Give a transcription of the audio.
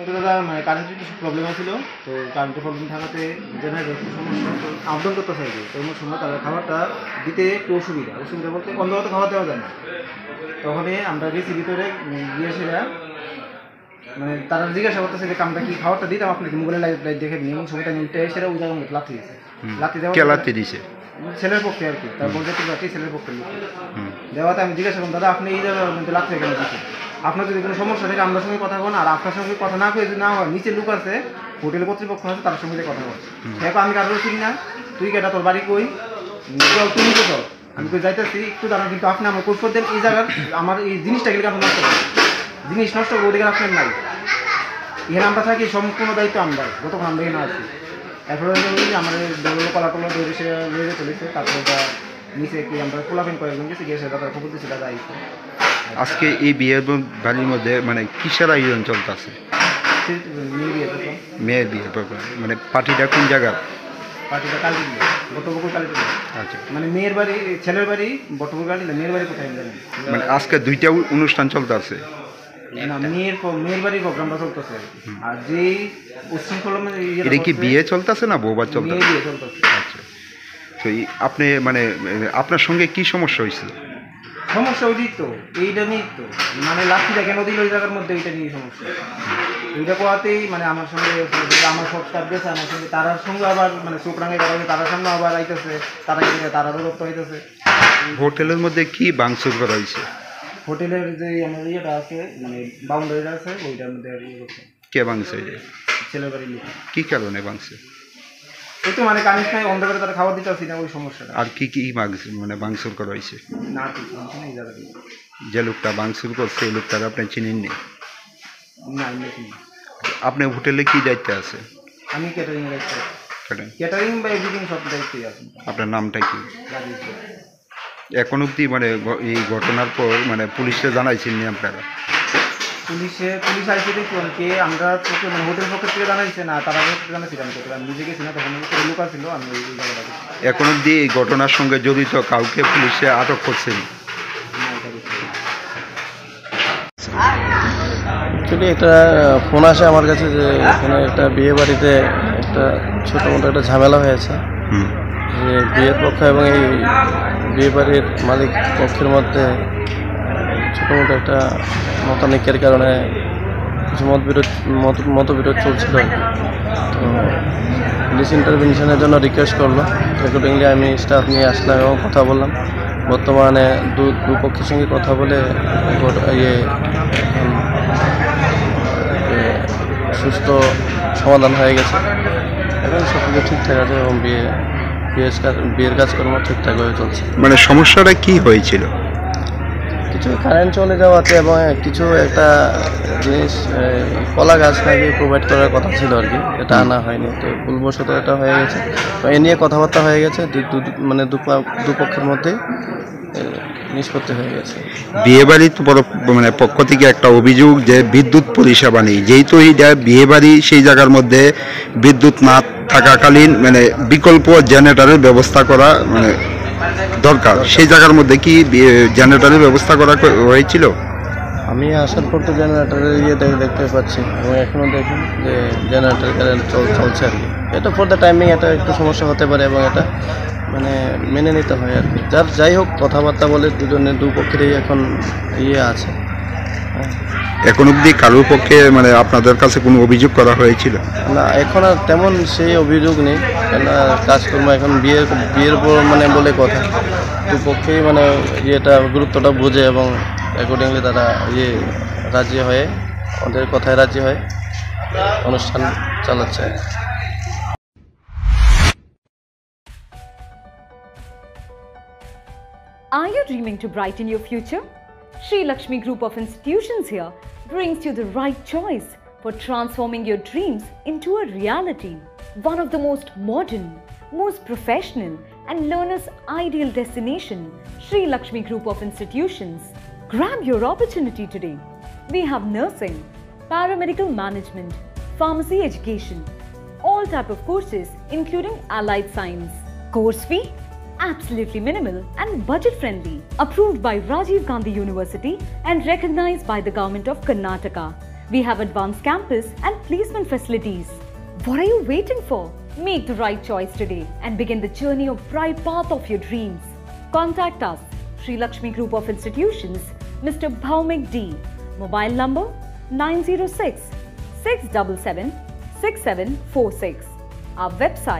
দাদা মানে কারেন্টের কিছু প্রবলেম ছিল, তো কারেন্টের প্রবলেম থাকাতে জেনারেটর সমস্যা তো আপডাউন করতে চাইবে, তো এমন সময় তাদের খাবারটা দিতে একটু অসুবিধা বলতে অন্ধকার তো খাবার দেওয়া যায় না। তখনই আমরা গেছি ভিতরে গিয়ে সেটা মানে তারা জিজ্ঞাসা করতেছে যে কামটা কি খাবারটা দিতাম আপনাকে, মোবাইলে লাইট দেখে নিই, এমন সময়টা নিতে সেটা ওই জায়গার মধ্যে লাথি দিয়েছে। লাথি দেওয়া দিয়েছে ছেলের পক্ষে আর কি, তার বলতে ছেলের পক্ষে দেওয়াতে আমি জিজ্ঞাসা করলাম, দাদা আপনি এই জায়গার মধ্যে লাথি কেন দিচ্ছেন? আপনার যদি কোনো সমস্যা থাকে আপনার সঙ্গে কথা বলেন, আর আপনার সঙ্গে কথা না করে যদি না হয় নিচে লোক আছে, হোটেল কর্তৃপক্ষ আছে, তার সঙ্গে কথা বল। দেখো আমি কারো চিনি না, তুই কেটা তোর বাড়ি কই, চল তুই নিচে চল, আমি কই যাইতেছি একটু দাঁড়ান, কিন্তু আপনি আমার কৈফিয়ত দেন এই জায়গার আমার এই জিনিসটা গেলে আপনি নষ্ট করেন, জিনিস নষ্ট করে অধিকার আপনার নাই। এখানে আমরা থাকি সম্পূর্ণ দায়িত্ব আমরা, যতক্ষণ আমরা এখানে আছি। এরপরে আমাদের কলাটলা ধরে সে লেগে চলেছে, তারপরে নিচে কি আমরা কোলাপেন কয়েকজন গেছি, গিয়ে দাদা খবর দিচ্ছে দাদা আইছে। আজকে এই বিয়ের বাড়ির মধ্যে মানে কিসের আয়োজন চলতেছে? মেয়ের বিয়ে মানে পার্টিটা কোন জায়গার? পার্টিটা কালীপুর, বটপুকুর কালীপুর। আচ্ছা, মানে মেয়ের বাড়ি ছেলের বাড়ি বটপুকুর কালী, মেয়ের বাড়ি কোথায় জানেন? মানে আজকে দুইটা অনুষ্ঠান চলতেছে না, মেয়ের বাড়ির প্রোগ্রামটা চলতেছে, আর যেই উচ্ছৃঙ্খল এটা কি বিয়ে চলতেছে না বউবার চলতেছে? বিয়ে চলতেছে। আচ্ছা, তো আপনি মানে আপনার সঙ্গে কি সমস্যা হয়েছিল? সমস্যা ওইটাই তো, এইটা নিয়েই তো, মানে লাঠিটা কেন দিল ওই জায়গার মধ্যে, এইটা নিয়ে সমস্যা। এইটা কোয়াতেই মানে আমার সঙ্গে আমার সব কাজ গেছে, আমার সঙ্গে তারার সঙ্গে আবার মানে চোখ রাঙে দাঁড়াবে, তারার সামনে আবার আইতেছে, তারা গেলে তারা দূরত্ব হইতেছে। হোটেলের মধ্যে কি ভাঙচুর করা হয়েছে? হোটেলের যে আমার ইয়েটা আছে মানে বাউন্ডারিটা আছে, ওইটার মধ্যে আর ইয়ে করছে। কে ভাঙছে? ছেলের বাড়ির লোক। কি কারণে ভাঙছে? ওই তো মানে কানিস নাই, অন্ধকারে তারা খাবার দিতে আসি না, ওই সমস্যাটা। আর কি কি মানে ভাঙচুর করা হয়েছে? না ঠিক এই জায়গাটা যে লোকটা ভাঙচুর করছে এই লোকটাকে আপনি চিনেননি? না আমি। আপনি হোটেলে কি দায়িত্বে আছে? আমি ক্যাটারিং এর দায়িত্বে। ক্যাটারিং বা এভরিথিং সব দায়িত্বে আছে। আপনার নামটা কি? এখন অবধি মানে এই ঘটনার পর মানে পুলিশে জানাইছেননি আপনারা? পুলিশ আইসে দেখুন কে আমরা মানে হোটেল পক্ষের থেকে জানাইছে না, তারা জানাইছি আমি নিজে গেছি না, তখন লোক ছিল আমি ওই জায়গাটা। এখন অবধি এই ঘটনার সঙ্গে জড়িত কাউকে পুলিশে আটক করছেন? অ্যাকচুয়ালি একটা ফোন আসে আমার কাছে যে এখানে একটা বিয়ে বাড়িতে একটা ছোটো মোটো একটা ঝামেলা হয়েছে, যে বিয়ের পক্ষ এবং এই বিয়ে বাড়ির মালিক পক্ষের মধ্যে ছোটো মোটো একটা মতানৈক্যের কারণে কিছু মতবিরোধ চলছিল। তো পুলিশ ইন্টারভেনশনের জন্য রিকোয়েস্ট করলো, অ্যাকর্ডিংলি আমি স্টাফ নিয়ে আসলাম এবং কথা বললাম। বর্তমানে দুপক্ষের সঙ্গে কথা বলে সুষ্ঠু সমাধান হয়ে গেছে এবং সব কিছু ঠিকঠাক আছে এবং বিয়ের কাজকর্ম ঠিকঠাক হয়ে চলছে। মানে সমস্যাটা কি হয়েছিল? কিছু কারেন্ট চলে যাওয়াতে এবং কিছু একটা জিনিস কলা গাছ নাকি প্রোভাইড করার কথা ছিল আর কি, এটা আনা হয়নি, তো ভুলবশত এটা হয়ে গেছে। তো এ নিয়ে কথাবার্তা হয়ে গেছে, মানে দুপক্ষের মধ্যে নিষ্পত্তি হয়ে গেছে। বিয়েবাড়ির মানে পক্ষ থেকে একটা অভিযোগ যে বিদ্যুৎ পরিষেবা নেই, যেহেতু এইটা বিয়েবাড়ি সেই জায়গার মধ্যে বিদ্যুৎ না থাকাকালীন মানে বিকল্প জেনারেটরের ব্যবস্থা করা মানে দরকার, সেই জায়গার মধ্যে কি জেনারেটরের ব্যবস্থা করা হয়েছিল? আমি আসার পর তো জেনারেটারের দেখতে পাচ্ছি এবং এখনও দেখুন যে জেনারেটার কারেন্ট চলছে আর কি। এটা ফর দ্য টাইমিং এটা একটু সমস্যা হতে পারে এবং এটা মানে মেনে নিতে হয় আর কি। যাই হোক কথাবার্তা বলে দুপক্ষেরই এখন আছে। এখন অবধি কারোর পক্ষে মানে আপনাদের কাছে কোনো অভিযোগ করা হয়েছিল না? এখন আর তেমন সেই অভিযোগ নেই, কেন কাজকর্ম এখন বিয়ের মানে বলে কথা, দুপক্ষেই মানে ইয়েটা গুরুত্বটা বোঝে এবং অ্যাকর্ডিংলি তারা রাজি হয়ে ওদের কথায় রাজি হয়ে অনুষ্ঠান চালাচ্ছে। Are you dreaming to brighten your future? Sri Lakshmi Group of Institutions here brings you the right choice for transforming your dreams into a reality. One of the most modern, most professional and learners' ideal destination, Sri Lakshmi Group of Institutions. Grab your opportunity today. We have nursing, paramedical management, pharmacy education, all type of courses including allied science. Course fee? Absolutely minimal and budget friendly. Approved by Rajiv Gandhi University and recognized by the Government of Karnataka. We have advanced campus and placement facilities. What are you waiting for? Make the right choice today and begin the journey of bright path of your dreams. Contact us, Sri Lakshmi Group of Institutions, Mr. Bhaumik D. Mobile number 906 677 6746. Our website